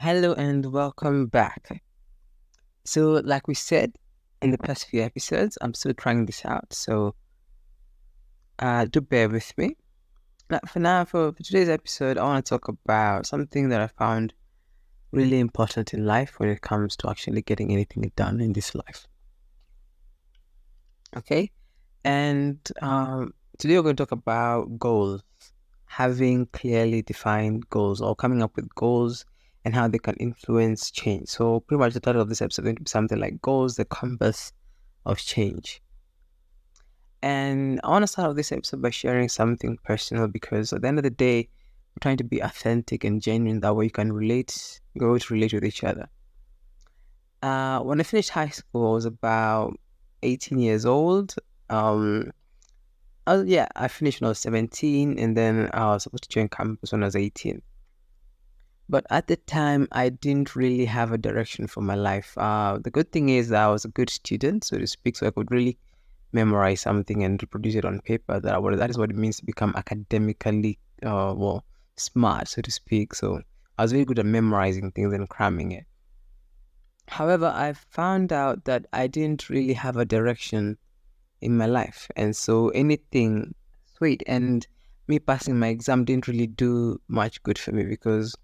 Hello and welcome back. So, like we said in the past few episodes, I'm still trying this out. So, do bear with me. For today's episode, I want to talk about something that I found really important in life when it comes to actually getting anything done in this life. Okay, and today we're going to talk about goals, having clearly defined goals or coming up with goals and how they can influence change. So pretty much the title of this episode is going to be something like Goals, the Compass of Change. And I want to start off this episode by sharing something personal because at the end of the day, we're trying to be authentic and genuine. That way you can go to relate with each other. When I finished high school, I was about 18 years old. I finished when I was 17, and then I was supposed to join campus when I was 18. But at the time, I didn't really have a direction for my life. The good thing is that I was a good student, so to speak, so I could really memorize something and reproduce it on paper. That is what it means to become academically, smart, so to speak. So I was very good at memorizing things and cramming it. However, I found out that I didn't really have a direction in my life. And so anything sweet and me passing my exam didn't really do much good for me because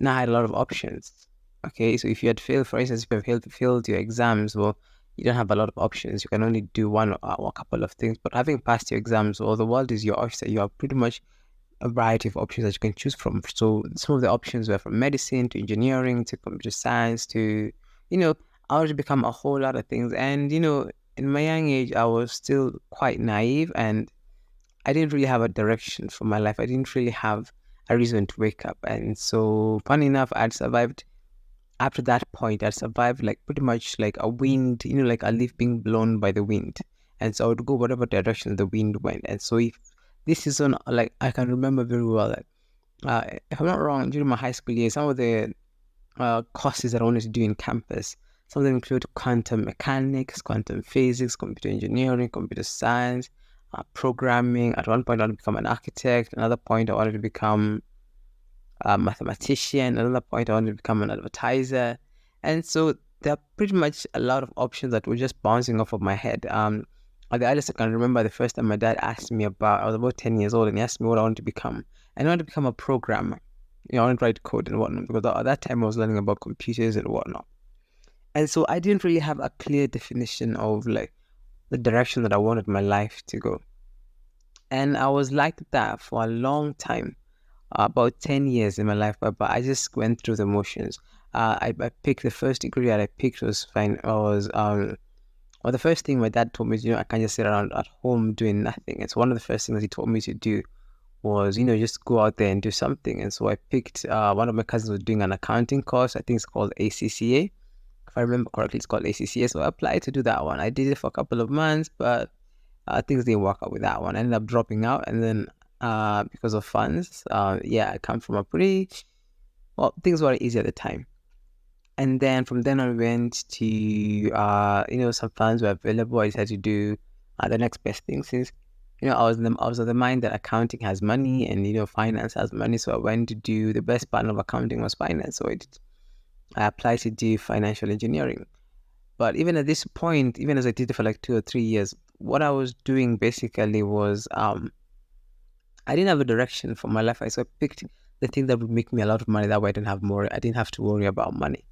now I had a lot of options. Okay, so if you had failed, for instance, if you have failed your exams, well, you don't have a lot of options. You can only do one or a couple of things. But having passed your exams, well, the world is your oyster. You have pretty much a variety of options that you can choose from. So some of the options were from medicine to engineering to computer science to, you know, I wanted to become a whole lot of things. And, in my young age, I was still quite naive and I didn't really have a direction for my life. I didn't really have a reason to wake up. And so, funny enough, I'd survived after that point. I'd survived like pretty much like a wind, like a leaf being blown by the wind. And so I would go whatever direction the wind went. And so, if this is on, like, I can remember very well that if I'm not wrong, during my high school years, some of the courses that I wanted to do in campus, some of them include quantum mechanics, quantum physics, computer engineering, computer science, programming. At one point, I wanted to become an architect. Another point, I wanted to become a mathematician. Another point, I wanted to become an advertiser. And so there are pretty much a lot of options that were just bouncing off of my head. At the earliest I can remember, the first time my dad asked me I was about 10 years old, and he asked me what I wanted to become. And I wanted to become a programmer. I wanted to write code and whatnot, because at that time I was learning about computers and whatnot. And so I didn't really have a clear definition of like the direction that I wanted my life to go. And I was like that for a long time, about 10 years in my life, but I just went through the motions. I picked the first degree that I picked was fine. Well, the first thing my dad told me is, I can't just sit around at home doing nothing. It's one of the first things he told me to do was, just go out there and do something. And so I picked, one of my cousins was doing an accounting course. I think it's called ACCA. If I remember correctly, it's called ACCA. So I applied to do that one. I did it for a couple of months, but things didn't work out with that one. I ended up dropping out. And then because of funds, I come from a things were easy at the time. And then from then on, we went to, some funds were available. I decided to do the next best thing since, I was of the mind that accounting has money and, finance has money. So I went to do the best part of accounting was finance. So I applied to do financial engineering. But even at this point, even as I did it for like 2 or 3 years, what I was doing basically was I didn't have a direction for my life. So I picked the thing that would make me a lot of money. That way I didn't have to worry about money.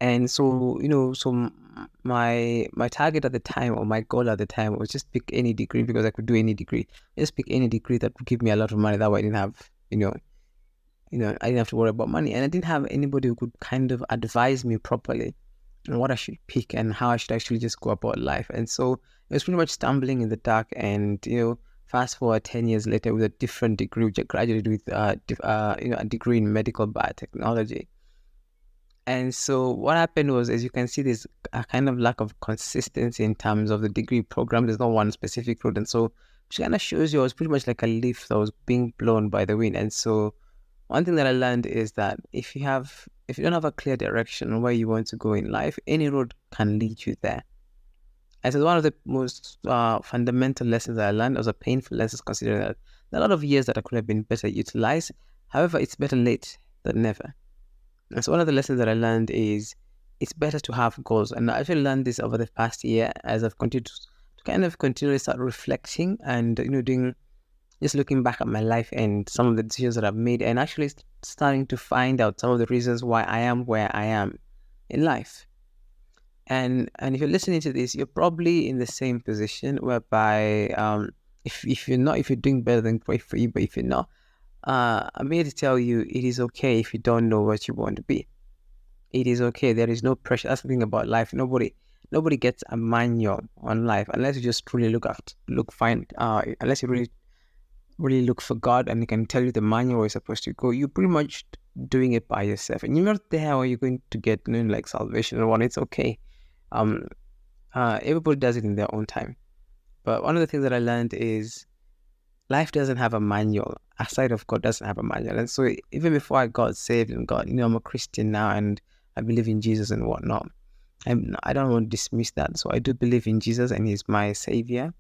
And so, my target at the time or my goal at the time was just pick any degree because I could do any degree. Just pick any degree that would give me a lot of money. That way I didn't have, I didn't have to worry about money. And I didn't have anybody who could kind of advise me properly on what I should pick and how I should actually just go about life. And so it was pretty much stumbling in the dark. And, fast forward 10 years later with a different degree, which I graduated with, a degree in medical biotechnology. And so what happened was, as you can see, there's a kind of lack of consistency in terms of the degree program. There's not one specific route. And so which kind of shows you I was pretty much like a leaf that was being blown by the wind. And so one thing that I learned is that if you don't have a clear direction on where you want to go in life, any road can lead you there. And so one of the most fundamental lessons that I learned was a painful lesson, considering that there are a lot of years that I could have been better utilized. However, it's better late than never. And so one of the lessons that I learned is it's better to have goals. And I actually learned this over the past year as I've continued to kind of continually start reflecting and doing just looking back at my life and some of the decisions that I've made, and actually starting to find out some of the reasons why I am where I am in life. And if you're listening to this, you're probably in the same position whereby if you're not, if you're doing better, then great for you. But if you're not, I'm here to tell you it is okay if you don't know what you want to be. It is okay. There is no pressure. That's the thing about life. Nobody gets a manual on life unless you just truly unless you really look for God and He can tell you the manual where you're supposed to go. You're pretty much doing it by yourself, and you're not there where you're going to get like salvation or one. It's okay. Um, Everybody does it in their own time. But one of the things that I learned is life doesn't have a manual. Aside of God, doesn't have a manual. And so even before I got saved and God, I'm a Christian now and I believe in Jesus and whatnot. I don't want to dismiss that. So I do believe in Jesus and He's my savior.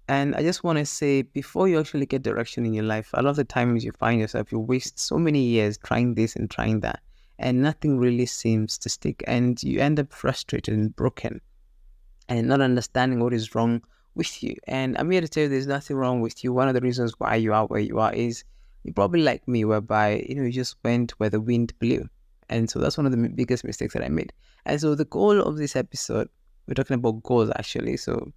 And I just want to say, before you actually get direction in your life, a lot of the times you find yourself, you waste so many years trying this and trying that, and nothing really seems to stick. And you end up frustrated and broken and not understanding what is wrong with you. And I'm here to tell you there's nothing wrong with you. One of the reasons why you are where you are is you're probably like me, whereby, you just went where the wind blew. And so that's one of the biggest mistakes that I made. And so the goal of this episode, we're talking about goals actually. So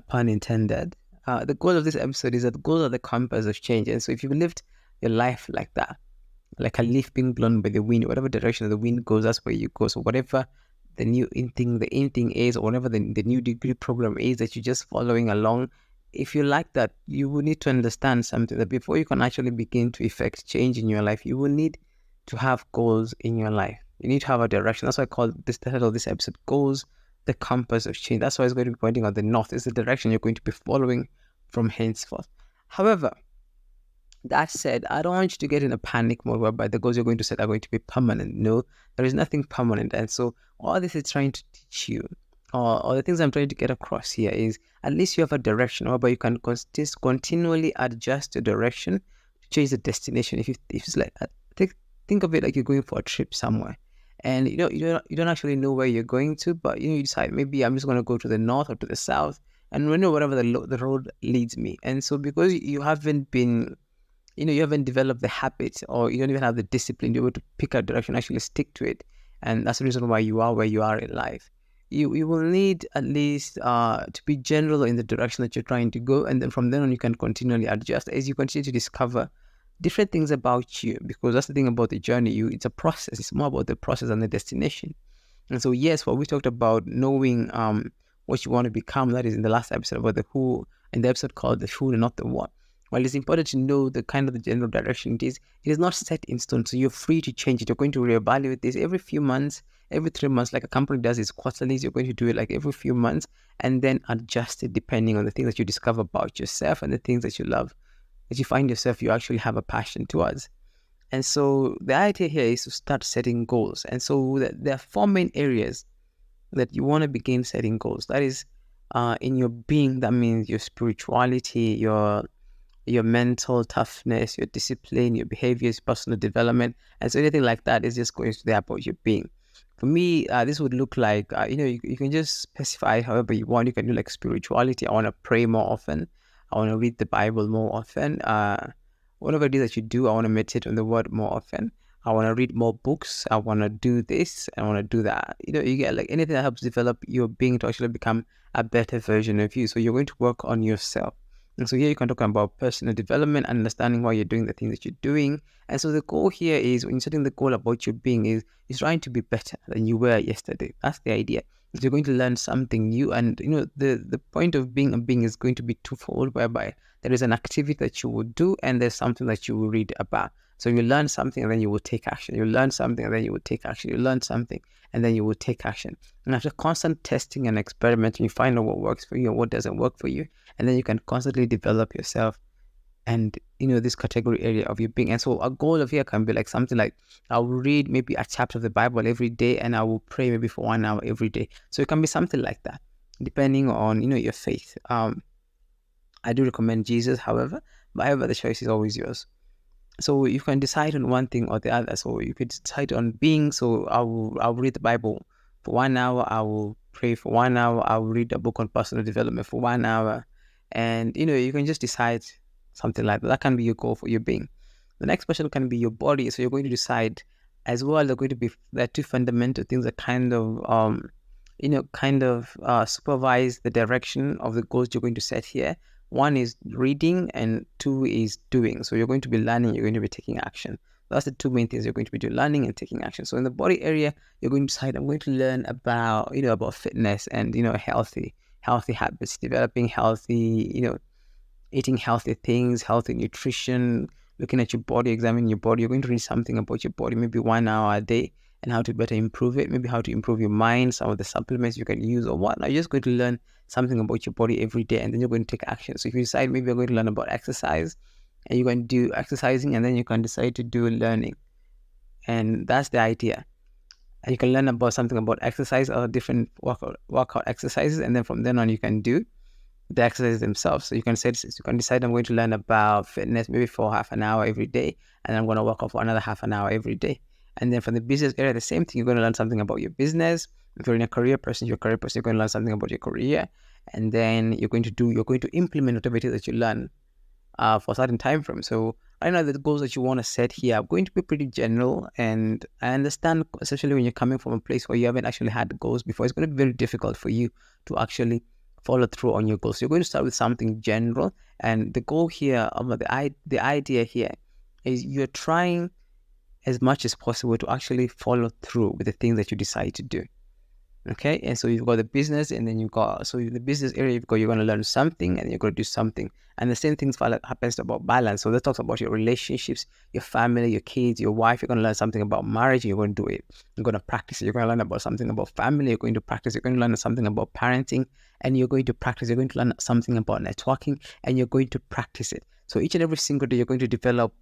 pun intended. The goal of this episode is that the goals are the compass of change. And so if you've lived your life like that, like a leaf being blown by the wind, whatever direction the wind goes, that's where you go. So whatever the in thing is, or whatever the new degree program is that you're just following along, if you like that, you will need to understand something, that before you can actually begin to effect change in your life, you will need to have goals in your life. You need to have a direction. That's why I call this the title of this episode, Goals, the Compass of Change. That's why it's going to be pointing at the north. It's the direction you're going to be following from henceforth. However, that said, I don't want you to get in a panic mode whereby the goals you're going to set are going to be permanent. No, there is nothing permanent. And so all this is trying to teach you, or the things I'm trying to get across here, is at least you have a direction whereby you can continually adjust the direction to change the destination. If it's like, think of it like you're going for a trip somewhere, and you don't actually know where you're going to, but you decide, maybe I'm just going to go to the north or to the south, and whatever the road leads me. And so because you haven't been, you haven't developed the habit, or you don't even have the discipline to be able to pick a direction, actually stick to it, and that's the reason why you are where you are in life. You will need at least to be general in the direction that you're trying to go, and then from then on you can continually adjust as you continue to discover different things about you, because that's the thing about the journey. It's a process. It's more about the process than the destination. And so yes, what we talked about, knowing what you want to become, that is in the last episode about the who, in the episode called the who and not the what. While it's important to know the kind of the general direction it is not set in stone. So you're free to change it. You're going to reevaluate this every few months, every 3 months, like a company does its quarterlies. You're going to do it like every few months, and then adjust it depending on the things that you discover about yourself and the things that you love, that you find yourself you actually have a passion towards. And so the idea here is to start setting goals. And so there are 4 main areas that you want to begin setting goals. That is in your being. That means your spirituality, your mental toughness, your discipline, your behaviors, personal development. And so anything like that is just going to be about your being. For me, this would look like, you can just specify however you want. You can do like spirituality. I want to pray more often. I want to read the Bible more often. Whatever it is that you do, I want to meditate on the word more often. I want to read more books. I want to do this. I want to do that. You get like anything that helps develop your being to actually become a better version of you. So you're going to work on yourself. And so here you can talk about personal development, understanding why you're doing the things that you're doing. And so the goal here is, when you're setting the goal about your being, is trying to be better than you were yesterday. That's the idea. So you're going to learn something new, and the point of being a being is going to be twofold, whereby there is an activity that you will do and there's something that you will read about. So you learn something and then you will take action. You learn something and then you will take action. You learn something and then you will take action. And after constant testing and experimenting, you find out what works for you and what doesn't work for you. And then you can constantly develop yourself and this category area of your being. And so a goal of here can be like something like, I will read maybe a chapter of the Bible every day, and I will pray maybe for 1 hour every day. So it can be something like that, depending on your faith. I do recommend Jesus, however, but the choice is always yours. So you can decide on one thing or the other. So you could decide on being. So I'll read the Bible for 1 hour. I will pray for 1 hour. I will read a book on personal development for 1 hour, and you can just decide something like that. That can be your goal for your being. The next question can be your body. So you're going to decide as well. They're going to be there are two fundamental things that kind of supervise the direction of the goals you're going to set here. One is reading and two is doing. So you're going to be learning, you're going to be taking action. That's the two main things you're going to be doing, learning and taking action. So in the body area, you're going to decide, I'm going to learn about, about fitness and, healthy habits, developing healthy, eating healthy things, healthy nutrition, looking at your body, examining your body. You're going to read something about your body, maybe 1 hour a day, and how to better improve it, maybe how to improve your mind, some of the supplements you can use or whatnot. You're just going to learn something about your body every day, and then you're going to take action. So if you decide maybe you're going to learn about exercise, and you're going to do exercising, and then you can decide to do learning. And that's the idea. And you can learn about something about exercise or different workout exercises, and then from then on you can do the exercises themselves. So you can decide I'm going to learn about fitness maybe for half an hour every day, and I'm going to work out for another half an hour every day. And then from the business area, the same thing. You're going to learn something about your business. If you're in a career person, you're going to learn something about your career, and then you're going to implement whatever it is that you learn for a certain time frame. So I know the goals that you want to set here are going to be pretty general, and I understand, especially when you're coming from a place where you haven't actually had the goals before, it's going to be very difficult for you to actually follow through on your goals. So you're going to start with something general, and the goal here, the idea here, is you're trying as much as possible to actually follow through with the things that you decide to do. Okay, and so you've got the business, and then the business area, you're going to learn something, and you're going to do something, and the same thing happens about balance. So that talks about your relationships, your family, your kids, your wife. You're going to learn something about marriage, and you're going to do it. You're going to practice it. You're going to learn about something about family. You're going to practice. You're going to learn something about parenting, and you're going to practice. You're going to learn something about networking, and you're going to practice it. So each and every single day, you're going to develop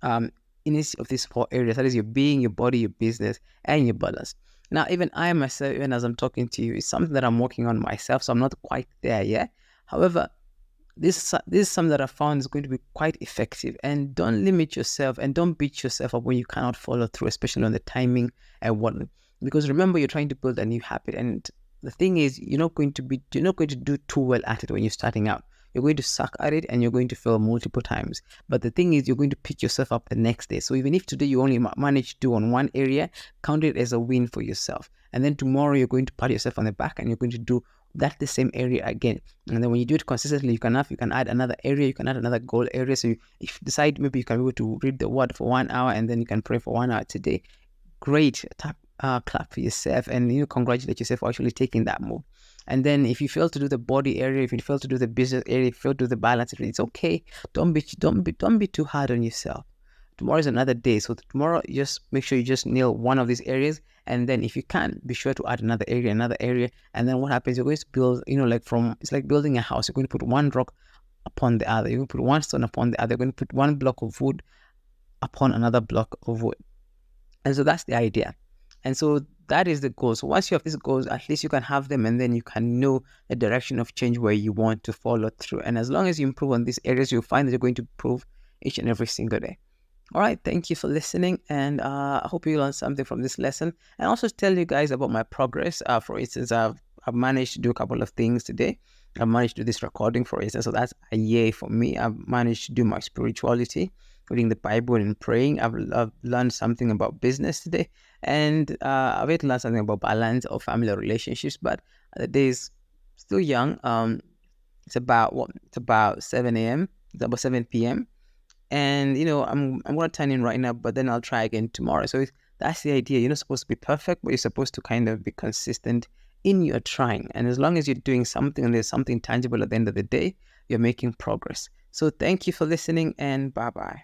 in each of these 4 areas. That is your being, your body, your business, and your balance. Now, even I myself, even as I'm talking to you, is something that I'm working on myself. So I'm not quite there yet. However, this is something that I found is going to be quite effective. And don't limit yourself and don't beat yourself up when you cannot follow through, especially on the timing and whatnot. Because remember, you're trying to build a new habit, and the thing is, you're not going to do too well at it when you're starting out. You're going to suck at it, and you're going to fail multiple times. But the thing is, you're going to pick yourself up the next day. So even if today you only manage to do on one area, count it as a win for yourself. And then tomorrow you're going to pat yourself on the back, and you're going to do that the same area again. And then when you do it consistently, you can add another area, you can add another goal area. So if you decide maybe you can be able to read the word for 1 hour, and then you can pray for 1 hour today, great. Clap for yourself, and congratulate yourself for actually taking that move. And then if you fail to do the body area, if you fail to do the business area, if you fail to do the balance area, it's okay. Don't be too hard on yourself. Tomorrow is another day. So tomorrow, just make sure you just nail one of these areas, and then if you can, be sure to add another area. And then what happens? You're going to build, it's like building a house. You're going to put one rock upon the other. You're going to put one stone upon the other. You're going to put one block of wood upon another block of wood. And so that's the idea. And so that is the goal. So once you have these goals, at least you can have them, and then you can know the direction of change where you want to follow through. And as long as you improve on these areas, you'll find that you're going to improve each and every single day. All right, thank you for listening, and I hope you learned something from this lesson. And also tell you guys about my progress. For instance, I've managed to do a couple of things today. I've managed to do this recording, for instance, so that's a yay for me. I've managed to do my spirituality, reading the Bible and praying. I've learned something about business today, and I've yet to learn something about balance or family relationships. But the day is still young. It's about 7 a.m. It's about 7 p.m. And I'm gonna turn in right now, but then I'll try again tomorrow. So that's the idea. You're not supposed to be perfect, but you're supposed to kind of be consistent in your trying. And as long as you're doing something and there's something tangible at the end of the day, you're making progress. So thank you for listening, and bye bye.